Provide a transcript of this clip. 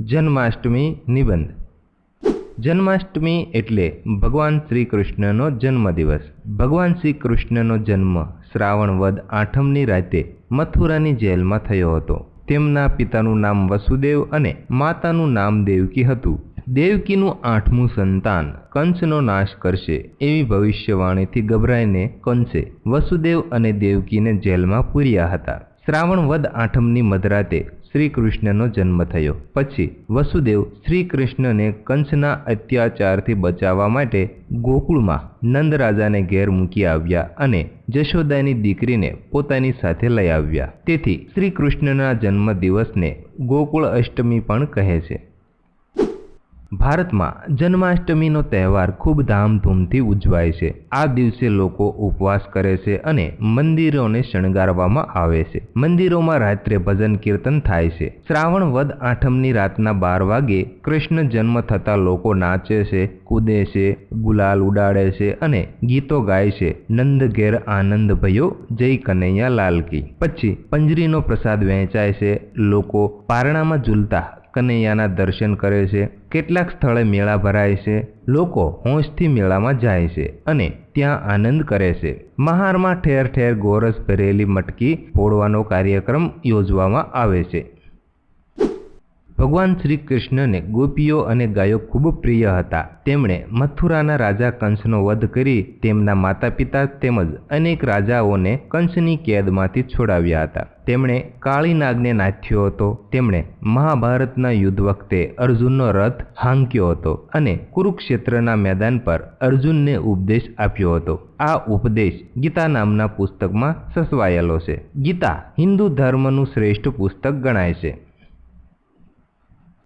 જન્માષ્ટમી નિબંધ. જન્માષ્ટમી એટલે ભગવાન શ્રી કૃષ્ણનો જન્મદિવસ. ભગવાન શ્રી કૃષ્ણનો જન્મ શ્રાવણ વદ આઠમની રાતે મથુરાની જેલમાં થયો હતો. તેમના પિતાનું નામ વસુદેવ અને માતાનું નામ દેવકી હતું. દેવકીનું 8મું સંતાન કંસનો નાશ કરશે એવી ભવિષ્યવાણીથી ગભરાઈને કંસે વસુદેવ અને દેવકીને જેલમાં પૂર્યા હતા. શ્રાવણ વદ આઠમની મધરાતે શ્રી કૃષ્ણનો જન્મ થયો. પછી વસુદેવ શ્રી કૃષ્ણને કંસના અત્યાચારથી બચાવવા માટે ગોકુળમાં નંદરાજાને ઘેર મૂકી આવ્યા અને જશોદાની દીકરીને પોતાની સાથે લઈ આવ્યા. તેથી શ્રી કૃષ્ણના જન્મ દિવસને ગોકુળ અષ્ટમી પણ કહે છે. ભારતમાં જન્માષ્ટમીનો તહેવાર ખૂબ ધામધૂમથી ઉજવાય છે. આ દિવસે લોકો ઉપવાસ કરે છે અને મંદિરોને શણગારવામાં આવે છે. મંદિરોમાં રાત્રે ભજન કીર્તન થાય છે. શ્રાવણ વદ આઠમની રાતના 12 વાગે કૃષ્ણ જન્મ થતાં લોકો નાચે છે, કૂદે છે, ગુલાલ ઉડાડે છે અને ગીતો ગાય છે. નંદ ઘેર આનંદ ભયો, જય કનૈયા લાલ કી. પછી પંજરીનો પ્રસાદ વહેંચાય છે. લોકો પારણામાં ઝૂલતા કનૈયાના દર્શન કરે છે. કેટલાક સ્થળે મેળા ભરાય છે. લોકો હોંશથી મેળામાં જાય છે અને ત્યાં આનંદ કરે છે. મહારમાં ઠેર ઠેર ગોરસ ભરેલી મટકી ફોડવાનો કાર્યક્રમ યોજવામાં આવે છે. ભગવાન શ્રી કૃષ્ણને ગોપીઓ અને ગાયો ખૂબ પ્રિય હતા. તેમણે મથુરાના રાજા કંસનો વધ કરી તેમના માતા પિતા તેમજ અનેક રાજાઓને કંસની કેદમાંથી છોડાવ્યા હતા. તેમણે કાળી નાગને નાથ્યો હતો. તેમણે મહાભારતના યુદ્ધ વખતે અર્જુનનો રથ હાંક્યો હતો અને કુરુક્ષેત્રના મેદાન પર અર્જુનને ઉપદેશ આપ્યો હતો. આ ઉપદેશ ગીતા નામના પુસ્તકમાં સચવાયેલો છે. ગીતા હિન્દુ ધર્મનું શ્રેષ્ઠ પુસ્તક ગણાય છે.